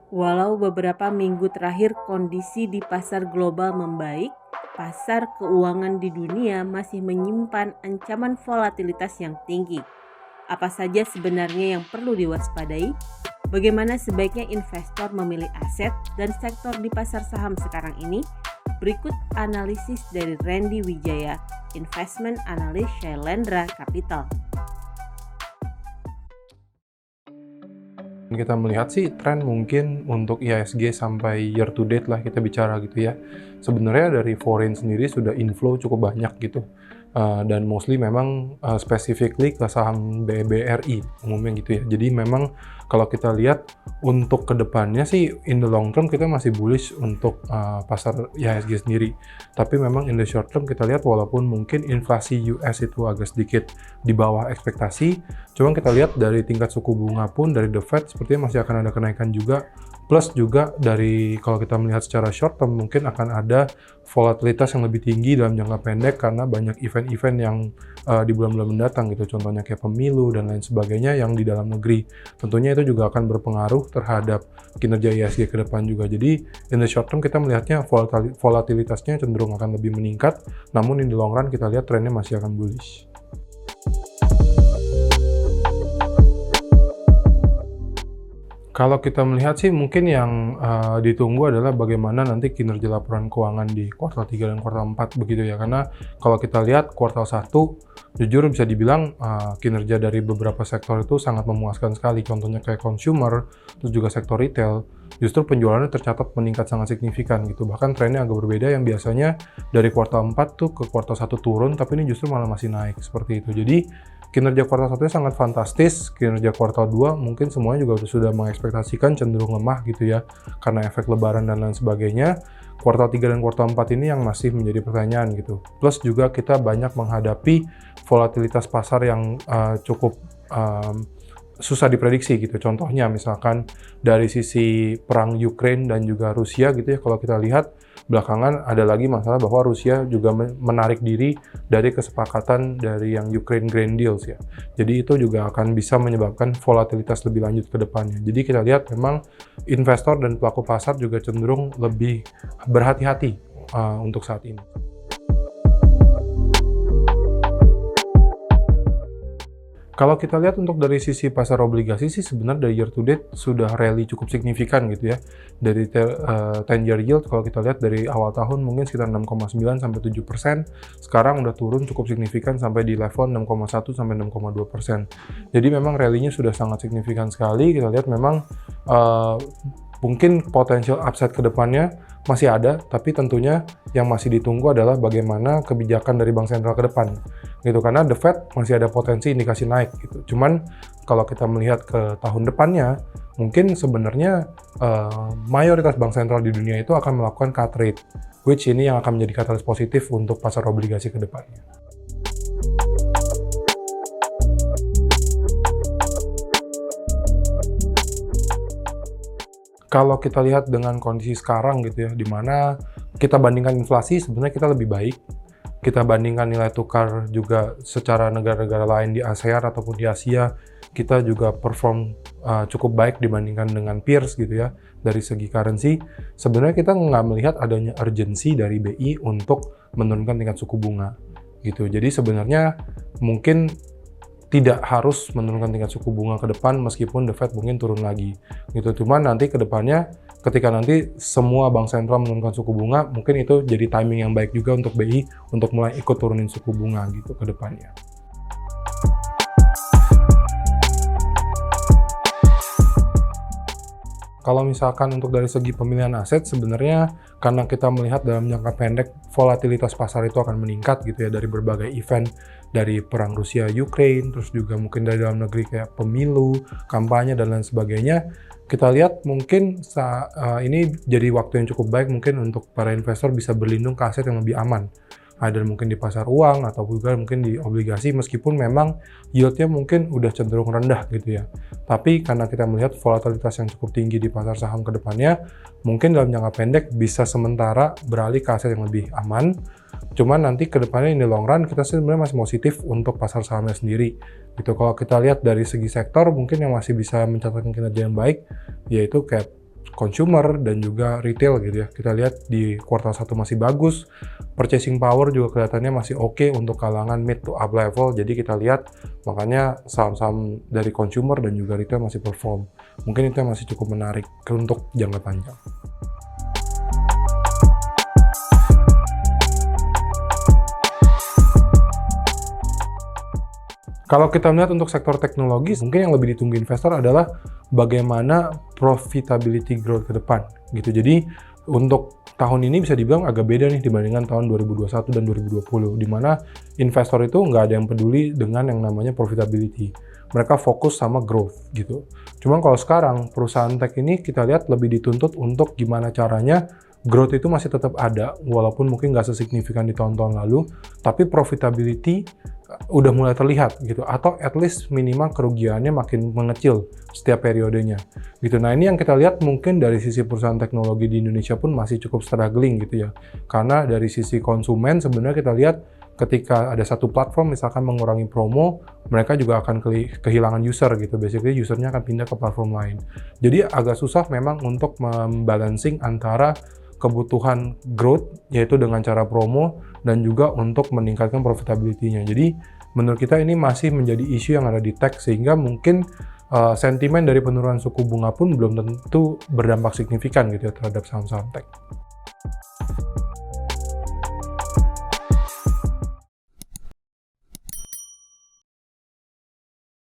Walau beberapa minggu terakhir kondisi di pasar global membaik, pasar keuangan di dunia masih menyimpan ancaman volatilitas yang tinggi. Apa saja sebenarnya yang perlu diwaspadai? Bagaimana sebaiknya investor memilih aset dan sektor di pasar saham sekarang ini? Berikut analisis dari Randy Wijaya, Investment Analyst Shailendra Capital. Kita melihat sih tren mungkin untuk IHSG sampai year to date lah kita bicara gitu ya. Sebenarnya dari foreign sendiri sudah inflow cukup banyak gitu. Dan mostly memang specifically ke saham BRI umumnya gitu ya. Jadi memang kalau kita lihat untuk kedepannya sih in the long term kita masih bullish untuk pasar IHSG sendiri. Tapi memang in the short term kita lihat walaupun mungkin inflasi US itu agak sedikit di bawah ekspektasi, cuma kita lihat dari tingkat suku bunga pun dari The Fed sepertinya masih akan ada kenaikan juga. Plus juga dari kalau kita melihat secara short term mungkin akan ada volatilitas yang lebih tinggi dalam jangka pendek karena banyak event-event yang di bulan-bulan mendatang gitu. Contohnya kayak pemilu dan lain sebagainya yang di dalam negeri. Tentunya itu juga akan berpengaruh terhadap kinerja IHSG ke depan juga. Jadi in the short term kita melihatnya volatilitasnya cenderung akan lebih meningkat. Namun in the long run kita lihat trennya masih akan bullish. Kalau kita melihat sih mungkin yang ditunggu adalah bagaimana nanti kinerja laporan keuangan di kuartal 3 dan kuartal 4 begitu ya. Karena kalau kita lihat kuartal 1 jujur bisa dibilang kinerja dari beberapa sektor itu sangat memuaskan sekali. Contohnya kayak consumer, terus juga sektor retail, justru penjualannya tercatat meningkat sangat signifikan gitu. Bahkan trennya agak berbeda yang biasanya dari kuartal 4 tuh ke kuartal 1 turun, tapi ini justru malah masih naik seperti itu. Jadi kinerja kuartal 1 sangat fantastis, kinerja kuartal 2 mungkin semuanya juga sudah mengekspektasikan cenderung lemah gitu ya, karena efek lebaran dan lain sebagainya. Kuartal 3 dan kuartal 4 ini yang masih menjadi pertanyaan gitu. Plus juga kita banyak menghadapi volatilitas pasar yang cukup susah diprediksi gitu. Contohnya misalkan dari sisi perang Ukraine dan juga Rusia gitu ya, kalau kita lihat belakangan ada lagi masalah bahwa Rusia juga menarik diri dari kesepakatan dari yang Ukraine Green Deals ya. Jadi itu juga akan bisa menyebabkan volatilitas lebih lanjut ke depannya. Jadi kita lihat memang investor dan pelaku pasar juga cenderung lebih berhati-hati untuk saat ini. Kalau kita lihat untuk dari sisi pasar obligasi sih sebenarnya dari year to date sudah rally cukup signifikan gitu ya. Dari 10-year yield kalau kita lihat dari awal tahun mungkin sekitar 6,9 sampai 7%, sekarang udah turun cukup signifikan sampai di level 6,1 sampai 6,2%. Jadi memang rally-nya sudah sangat signifikan sekali. Kita lihat memang mungkin potensial upside ke depannya masih ada, tapi tentunya yang masih ditunggu adalah bagaimana kebijakan dari bank sentral ke depan. Gitu, karena The Fed masih ada potensi indikasi naik gitu. Cuman kalau kita melihat ke tahun depannya, mungkin sebenarnya mayoritas bank sentral di dunia itu akan melakukan cut rate, which ini yang akan menjadi katalis positif untuk pasar obligasi ke depannya. Kalau kita lihat dengan kondisi sekarang gitu ya, di mana kita bandingkan inflasi sebenarnya kita lebih baik. Kita bandingkan nilai tukar juga secara negara-negara lain di ASEAN ataupun di Asia, kita juga perform cukup baik dibandingkan dengan peers gitu ya, dari segi currency. Sebenarnya kita nggak melihat adanya urgensi dari BI untuk menurunkan tingkat suku bunga gitu. Jadi sebenarnya mungkin tidak harus menurunkan tingkat suku bunga ke depan meskipun The Fed mungkin turun lagi gitu. Cuman nanti ke depannya ketika nanti semua bank sentral menurunkan suku bunga, mungkin itu jadi timing yang baik juga untuk BI untuk mulai ikut turunin suku bunga gitu ke depannya. Kalau misalkan untuk dari segi pemilihan aset, sebenarnya karena kita melihat dalam jangka pendek volatilitas pasar itu akan meningkat gitu ya dari berbagai event, dari perang Rusia-Ukraine, terus juga mungkin dari dalam negeri kayak pemilu, kampanye, dan lain sebagainya. Kita lihat mungkin ini jadi waktu yang cukup baik mungkin untuk para investor bisa berlindung ke aset yang lebih aman. Ada mungkin di pasar uang atau juga mungkin di obligasi meskipun memang yieldnya mungkin udah cenderung rendah gitu ya. Tapi karena kita melihat volatilitas yang cukup tinggi di pasar saham ke depannya, mungkin dalam jangka pendek bisa sementara beralih ke aset yang lebih aman. Cuman nanti ke depannya in the long run kita sebenarnya masih positif untuk pasar sahamnya sendiri. Gitu. Kalau kita lihat dari segi sektor mungkin yang masih bisa mencatatkan kinerja yang baik yaitu kayak consumer dan juga retail gitu ya. Kita lihat di kuartal 1 masih bagus, purchasing power juga kelihatannya masih oke untuk kalangan mid to up level. Jadi kita lihat makanya saham-saham dari consumer dan juga retail masih perform. Mungkin itu yang masih cukup menarik untuk jangka panjang. Kalau kita melihat untuk sektor teknologi, mungkin yang lebih ditunggu investor adalah bagaimana profitability growth ke depan gitu. Jadi untuk tahun ini bisa dibilang agak beda nih dibandingkan tahun 2021 dan 2020, di mana investor itu nggak ada yang peduli dengan yang namanya profitability. Mereka fokus sama growth gitu. Cuma kalau sekarang perusahaan tech ini kita lihat lebih dituntut untuk gimana caranya growth itu masih tetap ada, walaupun mungkin nggak sesignifikan di tahun-tahun lalu, tapi profitability udah mulai terlihat gitu, atau at least minimal kerugiannya makin mengecil setiap periodenya gitu. Nah ini yang kita lihat mungkin dari sisi perusahaan teknologi di Indonesia pun masih cukup struggling gitu ya, karena dari sisi konsumen sebenarnya kita lihat ketika ada satu platform misalkan mengurangi promo, mereka juga akan kehilangan user gitu, basically usernya akan pindah ke platform lain. Jadi agak susah memang untuk membalancing antara kebutuhan growth, yaitu dengan cara promo, dan juga untuk meningkatkan profitability-nya. Jadi, menurut kita ini masih menjadi isu yang ada di tech, sehingga mungkin sentimen dari penurunan suku bunga pun belum tentu berdampak signifikan gitu ya terhadap saham-saham tech.